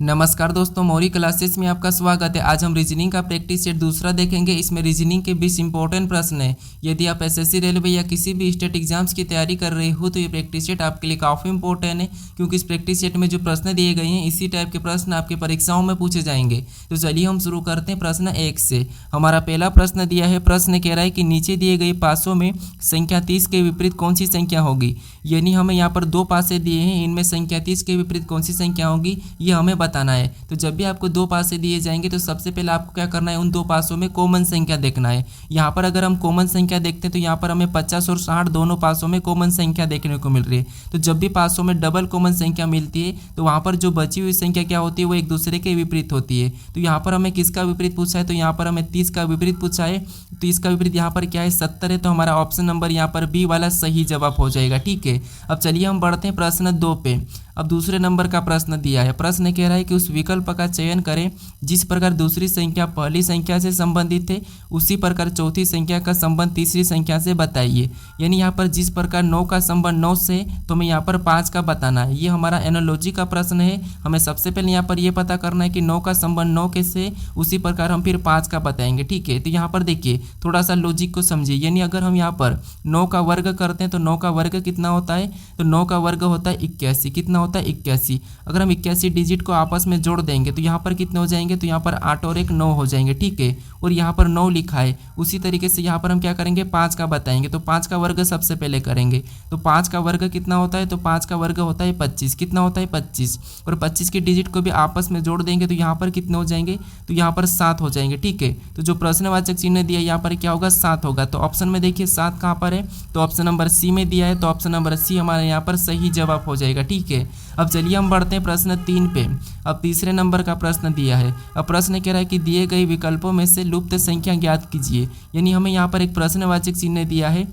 नमस्कार दोस्तों, मौरी क्लासेस में आपका स्वागत है। आज हम रीजनिंग का प्रैक्टिस सेट दूसरा देखेंगे। इसमें रीजनिंग के 20 इंपॉर्टेंट प्रश्न हैं। यदि आप एसएससी रेलवे या किसी भी स्टेट एग्जाम्स की तैयारी कर रहे हो तो ये प्रैक्टिस सेट आपके लिए काफ़ी इंपॉर्टेंट है, क्योंकि इस प्रैक्टिस सेट में जो प्रश्न दिए गए हैं इसी टाइप के प्रश्न आपके परीक्षाओं में पूछे जाएंगे। तो चलिए हम शुरू करते हैं प्रश्न 1 से। हमारा पहला प्रश्न दिया है। प्रश्न कह रहा है कि नीचे दिए गए पासों में संख्या 30 के विपरीत कौन सी संख्या होगी। यानी हमें यहाँ पर दो पासे दिए हैं, इनमें संख्या 30 के विपरीत कौन सी संख्या होगी ये हमें बताना है। तो जब भी आपको दो पासे दिए जाएंगे तो सबसे पहले आपको क्या करना है, उन दो पासों में कॉमन संख्या देखना है। यहाँ पर अगर हम कॉमन संख्या देखते हैं तो यहाँ पर हमें 50 और 60 दोनों पासों में कॉमन संख्या देखने को मिल रही है। तो जब भी पासों में डबल कॉमन संख्या मिलती है तो वहाँ पर जो बची हुई संख्या क्या होती है, वो एक दूसरे के विपरीत होती है। तो यहाँ पर हमें किसका विपरीत पूछा है, तो यहाँ पर हमें 30 का विपरीत पूछा है। तो इसका विपरीत यहाँ पर क्या है, 70 है। तो हमारा ऑप्शन नंबर यहाँ पर बी वाला सही जवाब हो जाएगा। ठीक है, अब चलिए हम बढ़ते हैं प्रश्न 2 पे। अब दूसरे नंबर का प्रश्न दिया है। प्रश्न कह रहा है कि उस विकल्प का चयन करें जिस प्रकार दूसरी संख्या पहली संख्या से संबंधित है उसी प्रकार चौथी संख्या का संबंध तीसरी संख्या से बताइए। यानी यहाँ पर जिस प्रकार 9 का संबंध 9 से, तो हमें यहाँ पर 5 का बताना है। ये हमारा एनालॉजी का प्रश्न है। हमें सबसे पहले यहाँ पर ये पता करना है कि 9 का संबंध 9 के से, उसी प्रकार हम फिर 5 का बताएंगे। ठीक है, तो यहाँ पर देखिए थोड़ा सा लॉजिक को समझिए। यानी अगर हम यहाँ पर 9 का वर्ग करते हैं तो 9 का वर्ग कितना होता है, तो 9 का वर्ग होता है 81। कितना होता है, 81। अगर हम 81 डिजिट को आपस में जोड़ देंगे तो यहाँ पर कितने हो जाएंगे, तो यहाँ पर 8 और 1 9 हो जाएंगे। ठीक है, और यहाँ पर 9 लिखा है। उसी तरीके से यहाँ पर हम क्या करेंगे, 5 का बताएंगे। तो 5 का वर्ग सबसे पहले करेंगे। तो 5 का वर्ग कितना होता है, तो 5 का वर्ग होता है 25। कितना होता है, 25। और 25 की डिजिट को भी आपस में जोड़ देंगे तो यहाँ पर कितने हो जाएंगे, तो यहाँ पर 7 हो जाएंगे। ठीक है, तो जो प्रश्नवाचक चिन्ह दिया यहाँ पर क्या होगा, 7 होगा। तो ऑप्शन में देखिए 7 कहाँ पर है, तो ऑप्शन नंबर सी में दिया है। तो ऑप्शन नंबर सी हमारे यहाँ पर सही जवाब हो जाएगा। ठीक है, अब चलिए हम बढ़ते हैं प्रश्न 3 पे। अब तीसरे नंबर का प्रश्न दिया है। अब प्रश्न कह रहा है कि दिए गए विकल्पों में से लुप्त संख्या ज्ञात कीजिए। यानी हमें यहाँ पर एक प्रश्नवाचक चिन्ह दिया है,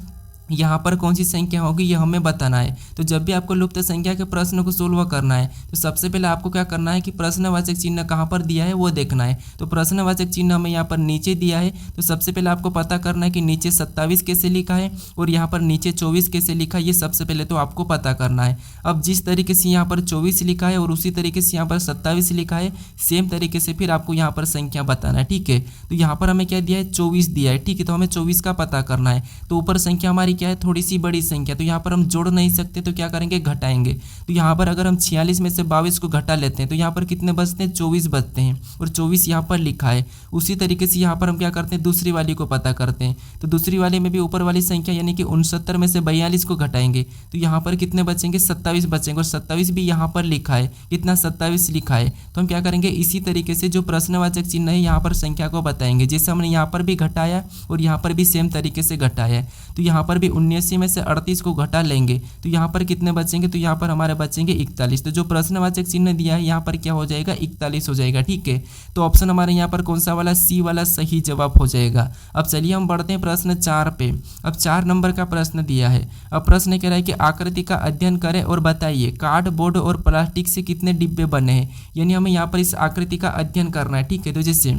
यहाँ पर कौन सी संख्या होगी ये हमें बताना है। तो जब भी आपको लुप्त संख्या के प्रश्न को सोल्व करना है तो सबसे पहले आपको क्या करना है कि प्रश्नवाचक चिन्ह कहाँ पर दिया है वो देखना है। तो प्रश्नवाचक चिन्ह हमें यहाँ पर नीचे दिया है। तो सबसे पहले आपको पता करना है कि नीचे 27 कैसे लिखा है और यहाँ पर नीचे 24 कैसे लिखा है, ये सबसे पहले तो आपको पता करना है। अब जिस तरीके से यहाँ पर 24 लिखा है और उसी तरीके से यहाँ पर 27 लिखा है, सेम तरीके से फिर आपको यहाँ पर संख्या बताना है। ठीक है, तो यहाँ पर हमें क्या दिया है, 24 दिया है। ठीक है, तो हमें 24 का पता करना है। तो ऊपर संख्या हमारी क्या है, थोड़ी सी बड़ी संख्या, तो यहाँ पर हम जोड़ नहीं सकते तो क्या करेंगे, घटाएंगे। तो यहाँ पर अगर हम 46 में से 22 को घटा लेते हैं तो यहाँ पर कितने बचते हैं, 24 बचते हैं। और 24 यहाँ पर लिखा है। उसी तरीके से यहाँ पर हम क्या करते हैं, दूसरी वाली को पता करते हैं। तो दूसरी वाली में भी ऊपर वाली संख्या यानी कि 69 में से 42 को घटाएंगे तो यहाँ पर कितने बचेंगे, 27 बचेंगे। और 27 भी यहाँ पर लिखा है, कितना 27 लिखा है। तो हम क्या करेंगे, इसी तरीके से जो प्रश्नवाचक चिन्ह है यहाँ पर संख्या को बताएंगे। जैसे हमने यहाँ पर भी घटाया और यहाँ पर भी सेम तरीके से घटाया है। तो यहाँ पर भी 79 में से 38 को घटा लेंगे तो यहाँ पर कितने बचेंगे, तो यहाँ पर हमारे बचेंगे 41। तो जो प्रश्नवाचक चिन्ह दिया है यहाँ पर क्या हो जाएगा, 41 हो जाएगा। ठीक है, तो ऑप्शन हमारे यहाँ पर कौन सा वाला, सी वाला सही जवाब हो जाएगा। अब चलिए हम बढ़ते हैं प्रश्न 4 पे। अब 4 नंबर का प्रश्न दिया है। अब प्रश्न कह रहा है कि आकृति का अध्ययन करें और बताइए कार्डबोर्ड और प्लास्टिक से कितने डिब्बे बने हैं। यानी हमें यहाँ पर इस आकृति का अध्ययन करना है। ठीक है, तो जैसे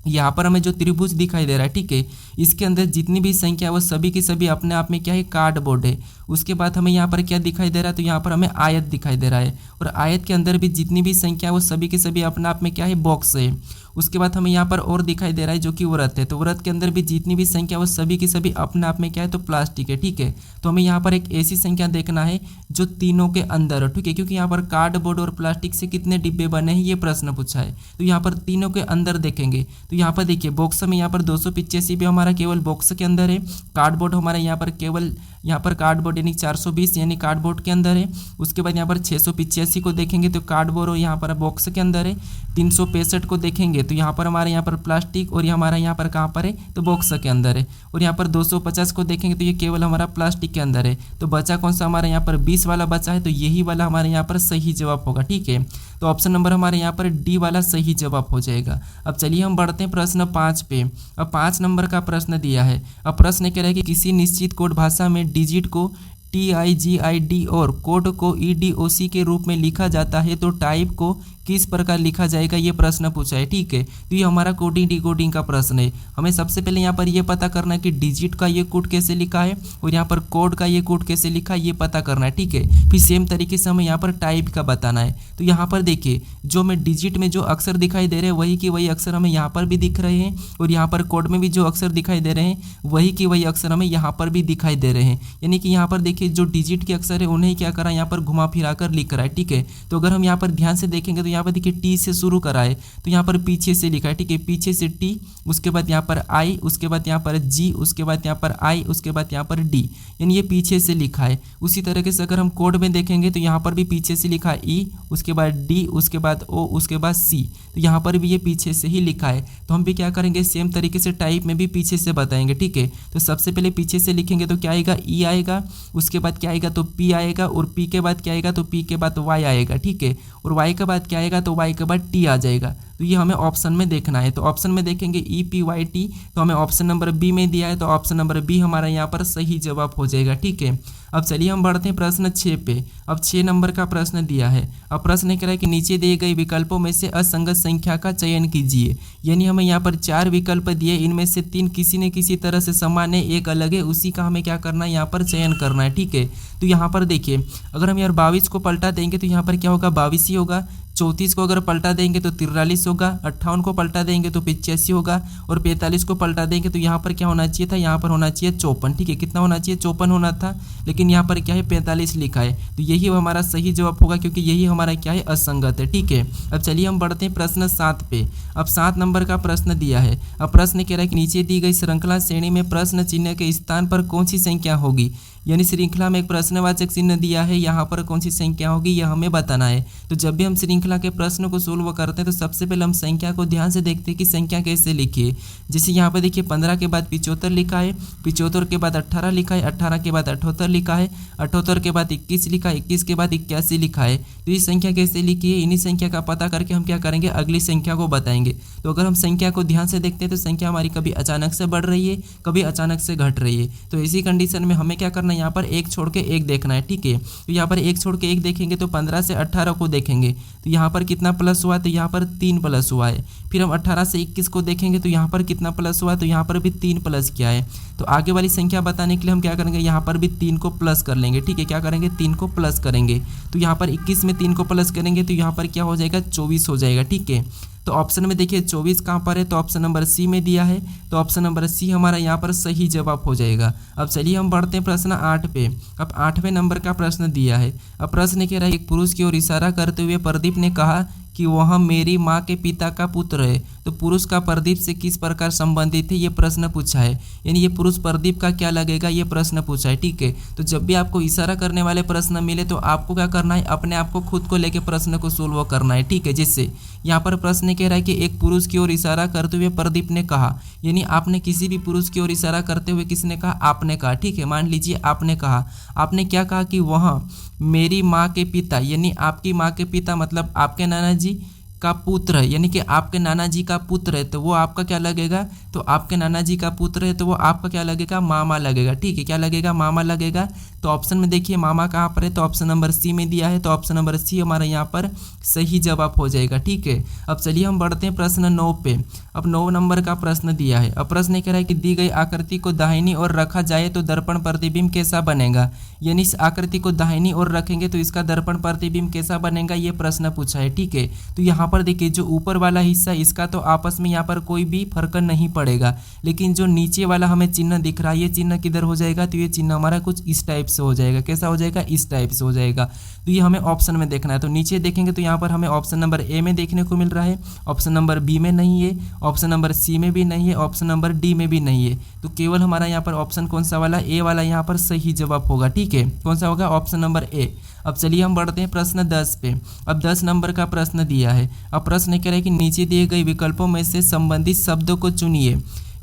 यहाँ पर हमें जो त्रिभुज दिखाई दे रहा है, ठीक है, इसके अंदर जितनी भी संख्या वो सभी की सभी अपने आप में क्या है, कार्डबोर्ड है। उसके बाद हमें यहाँ पर क्या दिखाई दे रहा है, तो यहाँ पर हमें आयत दिखाई दे रहा है। और आयत के अंदर भी जितनी भी संख्या वो सभी के सभी अपने आप में क्या है, बॉक्स है। उसके बाद हमें यहाँ पर और दिखाई दे रहा है जो कि व्रत है। तो व्रत के अंदर भी जितनी भी संख्या वो सभी की सभी अपने आप में क्या है, तो प्लास्टिक है। ठीक है, तो हमें यहाँ पर एक ऐसी संख्या देखना है जो तीनों के अंदर हो। ठीक है, क्योंकि यहाँ पर कार्डबोर्ड और प्लास्टिक से कितने डिब्बे बने हैं ये प्रश्न पूछा है। तो यहाँ पर तीनों के अंदर देखेंगे तो यहाँ पर देखिए बॉक्स में यहाँ पर 285 भी हमारा केवल बॉक्स के अंदर है। कार्डबोर्ड हमारे यहाँ पर केवल यहाँ पर कार्डबोर्ड यानी 420 यानी कार्डबोर्ड के अंदर है। उसके बाद यहाँ पर 685 को देखेंगे तो कार्डबोर्ड यहाँ पर बॉक्स के अंदर है। 365 को देखेंगे तो यहाँ पर हमारे यहाँ पर प्लास्टिक और ये हमारा यहाँ पर कहाँ पर है, तो बॉक्स के अंदर है। और यहाँ पर 250 को देखेंगे तो ये केवल हमारा प्लास्टिक के अंदर है। तो बचा कौन सा, हमारे यहाँ पर 20 वाला बचा है। तो यही वाला हमारे यहाँ पर सही जवाब होगा। ठीक है, तो ऑप्शन नंबर हमारे यहाँ पर डी वाला सही जवाब हो जाएगा। अब चलिए हम बढ़ते हैं प्रश्न 5 पे। अब 5 नंबर का प्रश्न दिया है। अब प्रश्न कह रहा है कि किसी निश्चित कोड भाषा में डिजिट को TIGID और कोड को EDOC के रूप में लिखा जाता है तो टाइप को किस प्रकार लिखा जाएगा, ये प्रश्न पूछा है। ठीक है, तो ये हमारा कोडिंग डिकोडिंग का प्रश्न है। हमें सबसे पहले यहाँ पर ये पता करना है कि डिजिट का ये कोड कैसे लिखा है और यहाँ पर कोड का ये कोड कैसे लिखा है, ये पता करना है। ठीक है, फिर सेम तरीके से हमें यहाँ पर टाइप का बताना है। तो यहाँ पर देखिए, जो हमें डिजिट में जो अक्षर दिखाई दे रहे हैं वही की वही अक्षर हमें यहाँ पर भी दिख रहे हैं, और यहाँ पर कोड में भी जो अक्षर दिखाई दे रहे हैं वही की वही अक्षर हमें यहाँ पर भी दिखाई दे रहे हैं। यानी कि यहाँ पर देखिए, जो डिजिट के अक्षर है उन्हें क्या करा, यहाँ पर घुमा फिरा कर लिख रहा है। ठीक है, तो अगर हम यहाँ पर ध्यान से देखेंगे तो यहाँ पर देखिए टी से शुरू करा है, तो यहाँ पर पीछे से लिखा है। ठीक है, पीछे से टी, उसके बाद यहाँ पर आई, उसके बाद यहाँ पर जी, उसके बाद यहाँ पर आई, उसके बाद यहाँ पर डी, यानी ये पीछे से लिखा है। उसी तरीके से अगर हम कोड में देखेंगे तो यहाँ पर भी पीछे से लिखा है ई, उसके बाद डी, उसके बाद ओ, उसके बाद सी, तो यहाँ पर भी ये पीछे से ही लिखा है। तो हम भी क्या करेंगे, सेम तरीके से टाइप में भी पीछे से बताएंगे। ठीक है, तो सबसे पहले पीछे से लिखेंगे तो क्या आएगा, ई आएगा, उसके बाद क्या आएगा तो पी आएगा, और पी के बाद क्या आएगा तो पी के बाद वाई आएगा। ठीक है, और वाई के बाद क्या आएगा तो वाई के बाद टी आ जाएगा। तो ये हमें ऑप्शन में देखना है। तो ऑप्शन में देखेंगे ई पी वाई टी, तो हमें ऑप्शन नंबर बी में दिया है, तो ऑप्शन नंबर बी हमारा यहाँ पर सही जवाब हो जाएगा। ठीक है, अब चलिए हम बढ़ते हैं प्रश्न 6 पे। अब 6 नंबर का प्रश्न दिया है। अब प्रश्न कह रहा है कि नीचे दिए गए विकल्पों में से असंगत संख्या का चयन कीजिए। यानी हमें यहाँ पर 4 विकल्प दिए, इनमें से 3 किसी न किसी तरह से समान है, एक अलग है, उसी का हमें क्या करना है, यहाँ पर चयन करना है। ठीक है, तो यहाँ पर देखिए, अगर हम यार 22 को पलटा देंगे तो यहाँ पर क्या होगा, 22 ही होगा। 34 को अगर पलटा देंगे तो 43 होगा। 58 को पलटा देंगे तो 85 होगा, और 45 को पलटा देंगे तो यहाँ पर क्या होना चाहिए था, यहाँ पर होना चाहिए 54। ठीक है, कितना होना चाहिए, 54 होना था, लेकिन यहाँ पर क्या है 45 लिखा है। तो यही हमारा सही जवाब होगा, क्योंकि यही हमारा क्या है, असंगत है। ठीक है, अब चलिए हम बढ़ते हैं प्रश्न 7 पे। अब 7 नंबर का प्रश्न दिया है। अब प्रश्न कह रहा है कि नीचे दी गई श्रृंखला श्रेणी में प्रश्न चिन्ह के स्थान पर कौन सी संख्या होगी। यानी श्रृंखला में एक प्रश्नवाचक चिन्ह दिया है, यहाँ पर कौन सी संख्या होगी यह हमें बताना है। तो जब भी हम श्रृंखला के प्रश्न को सोल्व करते हैं तो सबसे पहले हम संख्या को ध्यान से देखते हैं कि संख्या कैसे लिखिए। जैसे यहाँ पर देखिए 15 के बाद 75 लिखा है, 75 के बाद 18 लिखा है, 18 के बाद 78 लिखा है, 78 के बाद 21 लिखा है, 21 के बाद 81 लिखा है। तो ये संख्या कैसे लिखी है, इन्हीं संख्या का पता करके हम क्या करेंगे, अगली संख्या को बताएंगे। तो अगर हम संख्या को ध्यान से देखते हैं तो संख्या हमारी कभी अचानक से बढ़ रही है, कभी अचानक से घट रही है। तो इसी कंडीशन में हमें क्या करना है, यहाँ पर एक छोड़ के एक देखना है। ठीक है, तो यहाँ पर एक छोड़ के एक देखेंगे तो 15 से 18 को देखेंगे तो यहाँ पर कितना प्लस हुआ, तो यहाँ पर 3 प्लस हुआ है। फिर हम 18 से 21 को देखेंगे तो यहाँ पर कितना प्लस हुआ, तो यहाँ पर भी 3 प्लस किया है। तो आगे वाली संख्या बताने के लिए हम क्या करेंगे, यहाँ पर भी 3 को प्लस कर लेंगे। ठीक है, क्या करेंगे, 3 को प्लस करेंगे। तो यहाँ पर 21 में 3 को प्लस करेंगे तो यहाँ पर क्या हो जाएगा, 24 हो जाएगा। ठीक है, तो ऑप्शन में देखिए 24 कहाँ पर है, तो ऑप्शन नंबर सी में दिया है, तो ऑप्शन नंबर सी हमारा यहाँ पर सही जवाब हो जाएगा। अब चलिए हम बढ़ते हैं प्रश्न 8 पे। अब 8वें नंबर का प्रश्न दिया है। अब प्रश्न कह रहा है, एक पुरुष की ओर इशारा करते हुए प्रदीप ने कहा कि वह मेरी माँ के पिता का पुत्र है। तो पुरुष का प्रदीप से किस प्रकार संबंधित है, ये प्रश्न पूछा है। यानी ये पुरुष प्रदीप का क्या लगेगा, ये प्रश्न पूछा है। ठीक है, तो जब भी आपको इशारा करने वाले प्रश्न मिले तो आपको क्या करना है, अपने आप को खुद को लेके प्रश्न को सोल्व करना है। ठीक है, जिससे यहाँ पर प्रश्न कह रहा है कि एक पुरुष की ओर इशारा करते हुए प्रदीप ने कहा, यानी आपने किसी भी पुरुष की ओर इशारा करते हुए किसने कहा, आपने कहा। ठीक है, मान लीजिए आपने कहा, आपने क्या कहा कि वह मेरी माँ के पिता, यानी आपकी माँ के पिता मतलब आपके नाना जी का पुत्र है, यानी कि आपके नाना जी का पुत्र है, तो वो आपका क्या लगेगा, तो आपके नाना जी का पुत्र है तो वो आपका क्या लगेगा, मामा लगेगा। ठीक है, क्या लगेगा, मामा लगेगा। तो ऑप्शन में देखिए मामा कहाँ पर है, तो ऑप्शन नंबर सी में दिया है, तो ऑप्शन नंबर सी हमारा यहाँ पर सही जवाब हो जाएगा। ठीक है, अब चलिए हम बढ़ते हैं प्रश्न 9 पे। अब 9 नंबर का प्रश्न दिया है। अब प्रश्न कह रहा है कि दी गई आकृति को दाहिनी ओर रखा जाए तो दर्पण प्रतिबिंब कैसा बनेगा। यानी इस आकृति को दाहिनी ओर रखेंगे तो इसका दर्पण प्रतिबिंब कैसा बनेगा, ये प्रश्न पूछा है। ठीक है, तो यहाँ पर देखिए जो ऊपर वाला हिस्सा इसका तो आपस में यहाँ पर कोई भी फर्क नहीं पड़ेगा, लेकिन जो नीचे वाला हमें चिन्ह दिख रहा है ये चिन्ह किधर हो जाएगा, तो ये चिन्ह हमारा कुछ इस टाइप से हो जाएगा। कैसा हो जाएगा, इस टाइप से हो जाएगा। तो ये हमें ऑप्शन में देखना है। तो नीचे देखेंगे तो यहाँ पर हमें ऑप्शन नंबर ए में देखने को मिल रहा है, ऑप्शन नंबर बी में नहीं है, ऑप्शन नंबर सी में भी नहीं है, ऑप्शन नंबर डी में भी नहीं है। तो केवल हमारा यहाँ पर ऑप्शन कौन सा वाला, ए वाला यहाँ पर सही जवाब होगा। ठीक है, कौन सा होगा, ऑप्शन नंबर ए। अब चलिए हम बढ़ते हैं प्रश्न 10 पे। अब 10 नंबर का प्रश्न दिया है। अब प्रश्न कह रहा है कि नीचे दिए गए विकल्पों में से संबंधित शब्दों को चुनिए।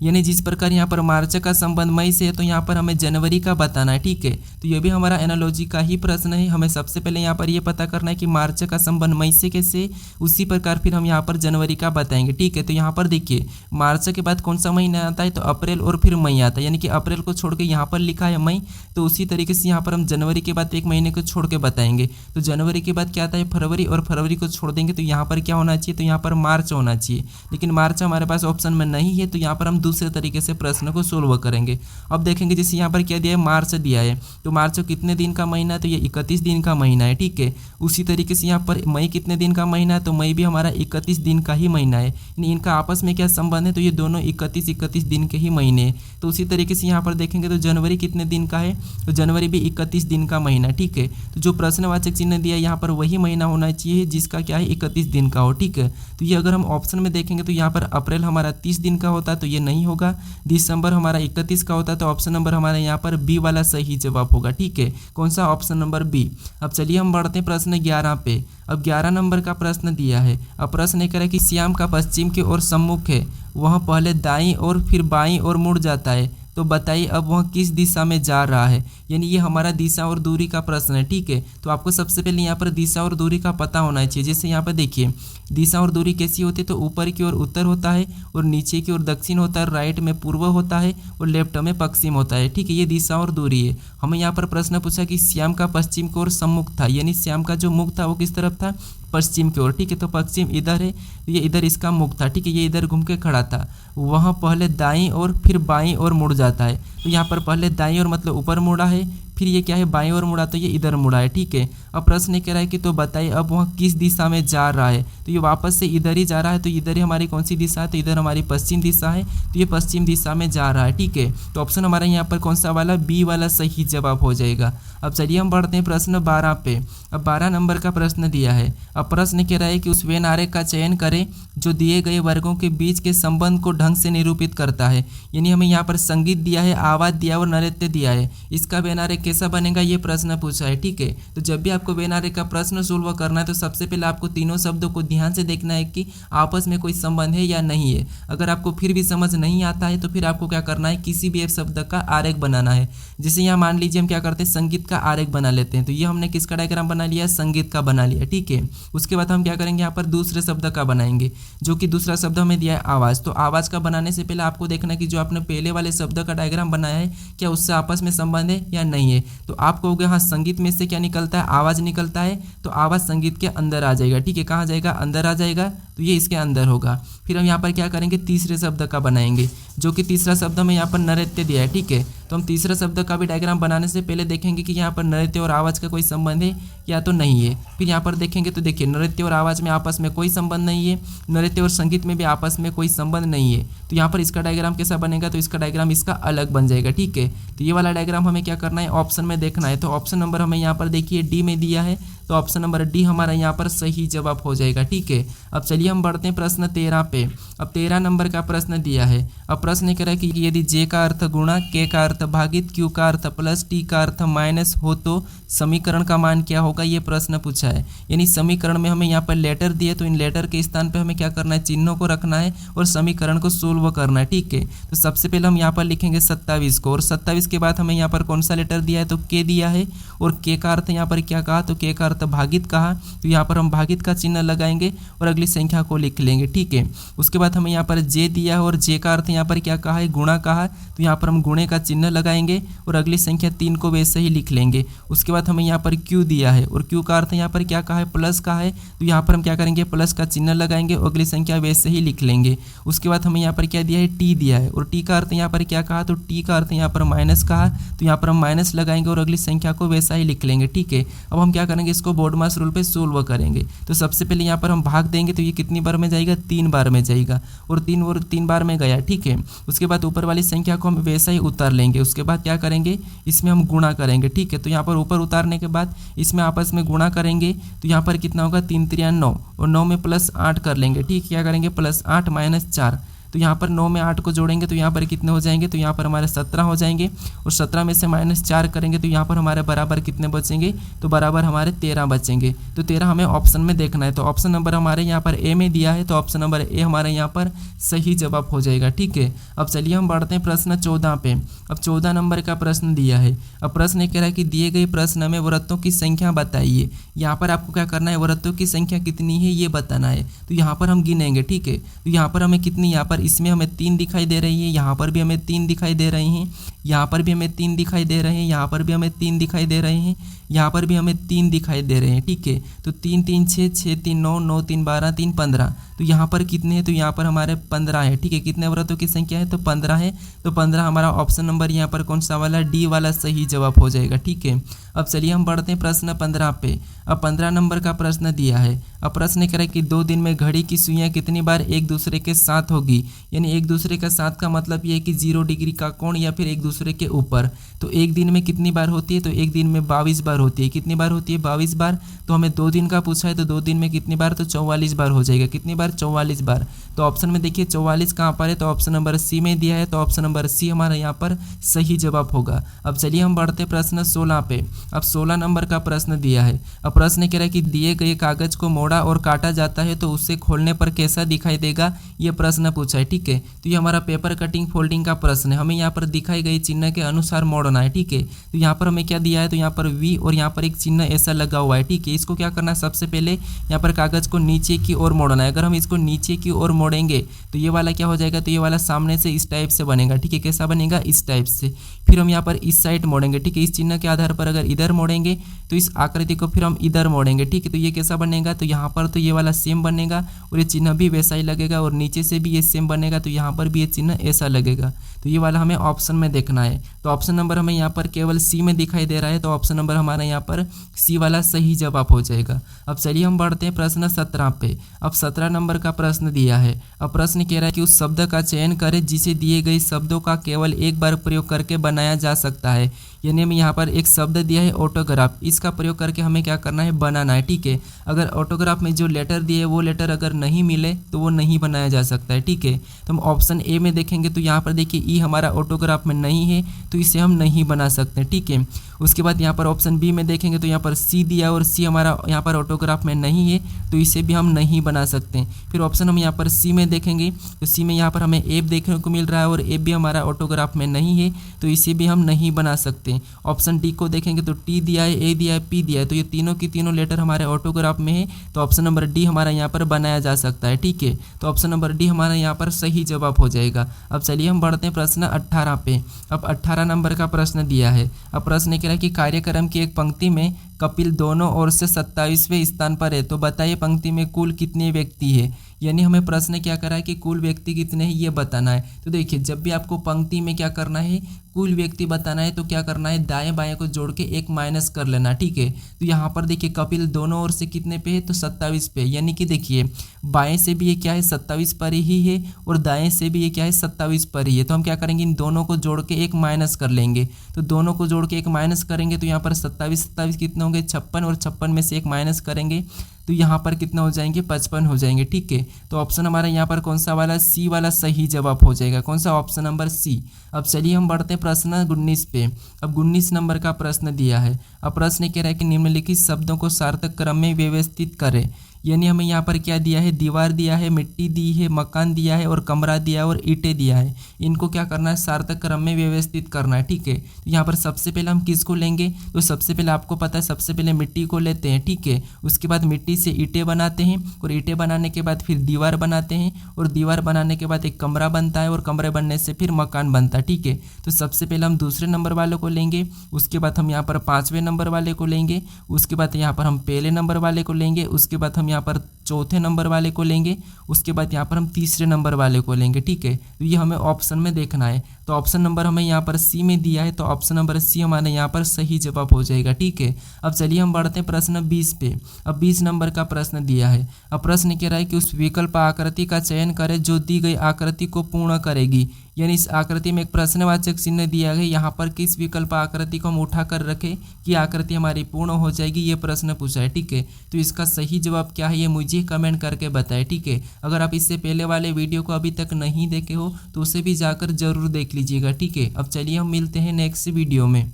यानी जिस प्रकार यहाँ पर मार्च का संबंध मई से है तो यहाँ पर हमें जनवरी का बताना है, ठीक है। तो ये भी हमारा एनालॉजी का ही प्रश्न है। हमें सबसे पहले यहाँ पर ये पता करना है कि मार्च का संबंध मई से कैसे, उसी प्रकार फिर हम यहाँ पर जनवरी का बताएंगे, ठीक है। तो यहाँ पर देखिए मार्च के बाद कौन सा महीना आता है, तो अप्रैल और फिर मई आता है, यानी कि अप्रैल को छोड़ के यहाँ पर लिखा है मई, तो उसी तरीके से यहाँ पर हम जनवरी के बाद एक महीने को छोड़ के बताएंगे। तो जनवरी के बाद क्या आता है फरवरी, और फरवरी को छोड़ देंगे तो यहाँ पर क्या होना चाहिए, तो यहाँ पर मार्च होना चाहिए, लेकिन मार्च हमारे पास ऑप्शन में नहीं है, तो यहाँ पर हम दूसरे तरीके से प्रश्न को सोल्व करेंगे। अब देखेंगे जैसे यहाँ पर क्या दिया है, मार्च दिया है, तो मार्च कितने दिन का महीना है, तो ये 31 दिन का महीना है, ठीक है। उसी तरीके से यहाँ पर मई कितने दिन का महीना है, तो मई भी हमारा 31 दिन का ही महीना है, यानी इनका आपस में क्या संबंध है, तो ये दोनों 31 दिन के ही महीने हैं। तो उसी तरीके से यहाँ पर देखेंगे तो जनवरी कितने दिन का है, तो जनवरी भी 31 दिन का महीना, ठीक है। तो जो प्रश्नवाचक चिन्ह दिया यहाँ पर वही महीना होना चाहिए जिसका क्या है 31 दिन का हो, ठीक है। तो ये अगर हम ऑप्शन में देखेंगे तो यहाँ पर अप्रैल हमारा 30 दिन का होता है, तो ये नहीं होगा। दिसंबर हमारा 31 का होता है, तो ऑप्शन नंबर हमारा यहाँ पर बी वाला सही जवाब होगा, ठीक है। कौन सा, ऑप्शन नंबर बी। अब चलिए हम बढ़ते हैं प्रश्न 11 पे। अब 11 नंबर का प्रश्न दिया है। अब प्रश्न ये करें कि श्याम का पश्चिम की ओर सम्मुख है, वह पहले दाईं और फिर बाईं ओर मुड़ जाता है, तो बताइए अब वह किस दिशा में जा रहा है। यानी ये हमारा दिशा और दूरी का प्रश्न है, ठीक है। तो आपको सबसे पहले यहाँ पर दिशा और दूरी का पता होना चाहिए। जैसे यहाँ पर देखिए दिशा और दूरी कैसी होती है, तो ऊपर की ओर उत्तर होता है और नीचे की ओर दक्षिण होता है, राइट में पूर्व होता है और लेफ्ट में पश्चिम होता है, ठीक है। ये दिशा और दूरी है। हमें यहाँ पर प्रश्न पूछा कि श्याम का पश्चिम की ओर सम्मुख था, यानी श्याम का जो मुख था वो किस तरफ था, पश्चिम की ओर, ठीक है। तो पश्चिम इधर है, ये इधर इसका मुख था, ठीक है, ये इधर घूम के खड़ा था। वह पहले दाईं और फिर बाईं ओर मुड़ जाता है, तो यहाँ पर पहले दाईं ओर मतलब ऊपर मुड़ा है, फिर ये क्या है बाईं ओर मुड़ा, तो ये इधर मुड़ा है, ठीक है। अब प्रश्न ये कह रहा है कि तो बताइए अब वह किस दिशा में जा रहा है, तो ये वापस से इधर ही जा रहा है, तो इधर ही हमारी कौन सी दिशा है, तो इधर हमारी पश्चिम दिशा है, तो ये पश्चिम दिशा में जा रहा है, ठीक है। तो ऑप्शन हमारा यहाँ पर कौन सा वाला, बी वाला सही जवाब हो जाएगा। अब चलिए हम बढ़ते हैं प्रश्न 12 पे। अब 12 नंबर का प्रश्न दिया है। अब प्रश्न कह रहा है कि उस वेन आरेख का चयन करें जो दिए गए वर्गों के बीच के संबंध को ढंग से निरूपित करता है। यानी हमें यहाँ पर संगीत दिया है, आवाज़ दिया और नृत्य दिया है, इसका वेन आरेख कैसा बनेगा ये प्रश्न पूछा है, ठीक है। तो जब भी आपको वेन आरेख का प्रश्न सोल्व करना है तो सबसे पहले आपको तीनों शब्दों को ध्यान से देखना है कि आपस में कोई संबंध है या नहीं है। अगर आपको फिर भी समझ नहीं आता है तो फिर आपको क्या करना है, किसी भी एक शब्द का आरेख बनाना है। जैसे यहाँ मान लीजिए हम क्या करते हैं, संगीत का आरेख बना लेते हैं, तो ये हमने किसका डायग्राम बना लिया, संगीत का बना लिया, ठीक है। उसके बाद हम क्या करेंगे, यहाँ पर दूसरे शब्द का बनाएंगे, जो कि दूसरा शब्द हमें दिया है आवाज़। तो आवाज़ का बनाने से पहले आपको देखना है कि जो आपने पहले वाले शब्द का डायग्राम बनाया है क्या उससे आपस में संबंध है या नहीं है। तो आप कहोगे हाँ संगीत में से क्या निकलता है, आवाज़ निकलता है, तो आवाज़ संगीत के अंदर आ जाएगा, ठीक है। कहाँ जाएगा, अंदर आ जाएगा, तो ये इसके अंदर होगा। फिर हम यहाँ पर क्या करेंगे, तीसरे शब्द का बनाएंगे, जो कि तीसरा शब्द हमें यहाँ पर नृत्य दिया है, ठीक है। तो हम तीसरा शब्द का भी डायग्राम बनाने से पहले देखेंगे कि यहाँ पर नृत्य और आवाज़ का कोई संबंध है या तो नहीं है। फिर यहाँ पर देखेंगे तो देखिए नृत्य और आवाज़ में आपस में कोई संबंध नहीं है, नृत्य और संगीत में भी आपस में कोई संबंध नहीं है। तो यहाँ पर इसका डायग्राम कैसा बनेगा, तो इसका डायग्राम इसका अलग बन जाएगा, ठीक है। तो ये वाला डायग्राम हमें क्या करना है, ऑप्शन में देखना है। तो ऑप्शन नंबर हमें यहाँ पर देखिए डी में दिया है, तो ऑप्शन नंबर डी हमारा यहाँ पर सही जवाब हो जाएगा, ठीक है। अब चलिए हम बढ़ते हैं प्रश्न 13 पे। अब 13 नंबर का प्रश्न दिया है। अब प्रश्न कह रहा है कि यदि जे का अर्थ गुणा, के का अर्थ भागित, क्यू का अर्थ प्लस, टी का अर्थ माइनस हो तो समीकरण का मान क्या होगा, ये प्रश्न पूछा है। यानी समीकरण में हमें यहाँ पर लेटर दिए, तो इन लेटर के स्थान पे हमें क्या करना है, चिन्हों को रखना है और समीकरण को सोल्व करना है, ठीक है। तो सबसे पहले हम यहाँ पर लिखेंगे 27 को, और 27 के बाद हमें यहाँ पर कौन सा लेटर दिया है, तो के दिया है, और के का अर्थ यहाँ पर क्या कहा, तो के का अर्थ भागित कहा, तो यहाँ पर हम भागित का चिन्ह लगाएंगे और अगली संख्या को लिख लेंगे, ठीक है। उसके बाद हमें यहाँ पर जे दिया है और जे का अर्थ यहाँ पर क्या कहा है, गुणा कहा, तो यहाँ पर हम गुणे का चिन्ह लगाएंगे और अगली संख्या 3 को वैसे ही लिख लेंगे। उसके बाद हमें यहाँ पर क्यू दिया है और क्यू का अर्थ यहाँ पर क्या कहा है, प्लस का है, तो यहाँ पर हम क्या करेंगे, प्लस का चिन्ह लगाएंगे और अगली संख्या वैसे ही लिख लेंगे। उसके बाद हमें यहाँ पर क्या दिया है, टी दिया है, और टी का अर्थ यहाँ पर क्या कहा, तो टी का अर्थ यहाँ पर माइनस कहा, तो यहाँ पर हम माइनस लगाएंगे और अगली संख्या को वैसा ही लिख लेंगे, ठीक है। अब हम क्या करेंगे, इसको बोर्ड मास रूल पे सोल्व करेंगे। तो सबसे पहले यहाँ पर हम भाग देंगे, तो ये कितनी बार में जाएगा, 3 बार में जाएगा, और 3 बार में गया, ठीक है। उसके बाद ऊपर वाली संख्या को हम वैसा ही उतार लेंगे। उसके बाद क्या करेंगे, इसमें हम गुणा करेंगे, ठीक है। तो यहाँ पर ऊपर उतारने के बाद इसमें आपस में गुणा करेंगे, तो यहाँ पर कितना होगा, 3 3 9, और 9 में +8 कर लेंगे, ठीक। क्या करेंगे, +8 - 4, तो यहाँ पर 9 में 8 को जोड़ेंगे तो यहाँ पर कितने हो जाएंगे, तो यहाँ पर हमारे 17 हो जाएंगे और 17 में से -4 करेंगे तो यहाँ पर हमारे बराबर कितने बचेंगे, तो बराबर हमारे 13 बचेंगे। तो 13 हमें ऑप्शन में देखना है। तो ऑप्शन नंबर हमारे यहाँ पर ए में दिया है, तो ऑप्शन नंबर ए हमारे यहाँ पर सही जवाब हो जाएगा। ठीक है, अब चलिए हम बढ़ते हैं प्रश्न 14 पे। अब 14 नंबर का प्रश्न दिया है। अब प्रश्न ये कह रहा है कि दिए गए प्रश्न में वृत्तों की संख्या बताइए। यहाँ पर आपको क्या करना है, वृत्तों की संख्या कितनी है ये बताना है। तो यहाँ पर हम गिनेंगे। ठीक है, तो यहाँ पर हमें कितनी, यहाँ पर इसमें हमें 3 दिखाई दे रही है, यहाँ पर भी हमें 3 दिखाई दे रही हैं, यहाँ पर भी हमें 3 दिखाई दे रहे हैं, यहाँ पर भी हमें 3 दिखाई दे रहे हैं, यहाँ पर भी हमें 3 दिखाई दे रहे हैं। ठीक है, तो 3 3 6, 6 3 9, 9 3 12, 3 15। तो यहाँ पर कितने हैं, तो यहाँ पर हमारे 15 है। ठीक है, कितने वृत्तों की संख्या है, तो 15 है। तो 15 हमारा ऑप्शन नंबर यहाँ पर कौन सा वाला, डी वाला सही जवाब हो जाएगा। ठीक है, अब चलिए हम बढ़ते हैं प्रश्न 15 पे। अब 15 नंबर का प्रश्न दिया है। अब प्रश्न कह रहा है कि 2 दिन में घड़ी की सुइयां कितनी बार एक दूसरे के साथ होगी। यानी एक दूसरे के साथ का मतलब ये है कि 0 डिग्री का कोण या फिर एक दूसरे के ऊपर। तो एक दिन में कितनी बार होती है, तो एक दिन में 22 बार होती है। कितनी बार होती है, 22 बार। तो हमें 2 दिन का पूछा है, तो 2 दिन में कितनी बार, तो 44 बार हो जाएगा। कितनी बार, 44 बार। तो ऑप्शन में देखिए 44 कहाँ पर है, तो ऑप्शन नंबर सी में दिया है। तो ऑप्शन नंबर सी हमारा यहाँ पर सही जवाब होगा। अब चलिए हम बढ़ते प्रश्न 16 पे। अब 16 नंबर का प्रश्न दिया है। अब प्रश्न कह रहा है कि दिए गए कागज को मोड़ा और काटा जाता है तो उसे खोलने पर कैसा दिखाई देगा, ये प्रश्न पूछा है। ठीक है, तो ये हमारा पेपर कटिंग फोल्डिंग का प्रश्न है। हमें यहाँ पर दिखाई गई चिन्ह के अनुसार मोड़ना है। ठीक है, तो यहाँ पर हमें क्या दिया है, तो यहाँ पर वी और यहाँ पर एक चिन्ह ऐसा लगा हुआ है। ठीक है, इसको क्या करना है, सबसे पहले यहाँ पर कागज को नीचे की ओर मोड़ना है। अगर हम इसको नीचे की ओर मोड़ेंगे तो ये वाला क्या हो जाएगा, तो ये वाला सामने से इस टाइप से बनेगा। ठीक है, कैसा बनेगा, इस टाइप से। फिर हम यहाँ पर इस साइड मोड़ेंगे। ठीक है, इस चिन्ह के आधार पर अगर इधर मोड़ेंगे तो इस आकृति को फिर हम इधर मोड़ेंगे। ठीक है, तो ये कैसा बनेगा, तो यहाँ पर तो ये वाला सेम बनेगा और ये चिन्ह भी वैसा ही लगेगा और नीचे से भी ये सेम बनेगा, तो यहाँ पर भी ये चिन्ह ऐसा लगेगा। तो ये वाला हमें ऑप्शन में देखना है। तो ऑप्शन नंबर हमें यहाँ पर केवल सी में दिखाई दे रहा है, तो ऑप्शन नंबर हमारा यहाँ पर सी वाला सही जवाब हो जाएगा। अब चलिए हम बढ़ते हैं प्रश्न 17 पे। अब 17 नंबर का प्रश्न दिया है। अब प्रश्न कह रहा है कि उस शब्द का चयन करें जिसे दिए गए शब्दों का केवल एक बार प्रयोग करके बनाया जा सकता है। यानी हमें यहाँ पर एक शब्द दिया है ऑटोग्राफ, इसका प्रयोग करके हमें क्या करना है, बनाना है। ठीक है, अगर ऑटोग्राफ में जो लेटर दिए है वो लेटर अगर नहीं मिले तो वो नहीं बनाया जा सकता है। ठीक है, तो हम ऑप्शन ए में देखेंगे तो यहाँ पर देखिए ई हमारा ऑटोग्राफ में नहीं है तो इसे हम नहीं बना सकते। ठीक है, उसके बाद यहाँ पर ऑप्शन बी में देखेंगे तो यहाँ पर सी दिया और सी हमारा यहाँ पर ऑटोग्राफ में नहीं है तो इसे भी हम नहीं बना सकते। फिर ऑप्शन हम यहाँ पर सी में देखेंगे तो सी में यहाँ पर हमें एफ देखने को मिल रहा है और एफ भी हमारा ऑटोग्राफ में नहीं है तो इसे भी हम नहीं बना सकते। ऑप्शन डी को देखेंगे तो टी दिया है, ए दिया है, पी दिया है, तो ये तीनों की तीनों लेटर हमारे ऑटोग्राफ में है तो ऑप्शन नंबर डी हमारा यहाँ पर बनाया जा सकता है। ठीक है, तो ऑप्शन नंबर डी हमारा यहाँ पर सही जवाब हो जाएगा। अब चलिए हम बढ़ते हैं प्रश्न 18 पे। अब 18 नंबर का प्रश्न दिया है। अब प्रश्न कह रहा है कि कार्यक्रम की एक पंक्ति में कपिल दोनों ओर से 27वें स्थान पर है, तो बताइए पंक्ति में कुल कितने व्यक्ति है। यानी हमें प्रश्न क्या करा है कि कुल व्यक्ति कितने हैं ये बताना है। तो देखिए जब भी आपको पंक्ति में क्या करना है, कुल व्यक्ति बताना है तो क्या करना है, दाएं बाएं को जोड़ के एक माइनस कर लेना। ठीक है, तो यहाँ पर देखिए कपिल दोनों ओर से कितने पे है, तो 27 पे। यानी कि देखिए बाएं से भी ये क्या है 27 पर ही है और दाएं से भी ये क्या है 27 पर ही है। तो हम क्या करेंगे, इन दोनों को जोड़ के एक माइनस कर लेंगे। तो दोनों को जोड़ के एक माइनस करेंगे तो यहाँ पर 27 कितने होंगे, 56 और 56 में से एक माइनस करेंगे तो यहाँ पर कितना हो जाएंगे, 55 हो जाएंगे। ठीक है, तो ऑप्शन हमारा यहाँ पर कौन सा वाला, सी वाला सही जवाब हो जाएगा। कौन सा, ऑप्शन नंबर सी। अब चलिए हम बढ़ते हैं प्रश्न 19 पे। अब 19 नंबर का प्रश्न दिया है। अब प्रश्न कह रहा है कि निम्नलिखित शब्दों को सार्थक क्रम में व्यवस्थित करें। यानी हमें यहाँ पर क्या दिया है, दीवार दिया है, मिट्टी दी है, मकान दिया है और कमरा दिया है और ईंटें दिया है। इनको क्या करना है, सार्थक क्रम में व्यवस्थित करना है। ठीक है, तो यहाँ पर सबसे पहले हम किसको लेंगे, तो सबसे पहले आपको पता है सबसे पहले मिट्टी को लेते हैं। ठीक है, उसके बाद मिट्टी से ईंटें बनाते हैं और ईंटें बनाने के बाद फिर दीवार बनाते हैं और दीवार बनाने के बाद एक कमरा बनता है और कमरे बनने से फिर मकान बनता है। ठीक है, तो सबसे पहले हम दूसरे नंबर वाले को लेंगे, उसके बाद हम यहाँ पर 5वें नंबर वाले को लेंगे, उसके बाद यहाँ पर हम पहले नंबर वाले को लेंगे, उसके बाद हम यहाँ पर चौथे नंबर वाले को लेंगे, उसके बाद यहाँ पर हम तीसरे नंबर वाले को लेंगे। ठीक है, तो ये हमें ऑप्शन में देखना है। तो ऑप्शन नंबर हमें यहाँ पर सी में दिया है, तो ऑप्शन नंबर सी हमारे यहाँ पर सही जवाब हो जाएगा। ठीक है, अब चलिए हम बढ़ते हैं प्रश्न 20 पे। अब 20 नंबर का प्रश्न दिया है। अब प्रश्न कह रहा है कि उस विकल्प आकृति का चयन करें जो दी गई आकृति को पूर्ण करेगी। यानी इस आकृति में एक प्रश्नवाचक चिन्ह दिया गया, यहाँ पर किस विकल्प आकृति को हम उठा कर रखें कि आकृति हमारी पूर्ण हो जाएगी, ये प्रश्न पूछा है। ठीक है, तो इसका सही जवाब क्या है ये मुझे कमेंट करके बताएं। ठीक है, अगर आप इससे पहले वाले वीडियो को अभी तक नहीं देखे हो तो उसे भी जाकर जरूर देख लीजिएगा। ठीक है, अब चलिए हम मिलते हैं नेक्स्ट वीडियो में।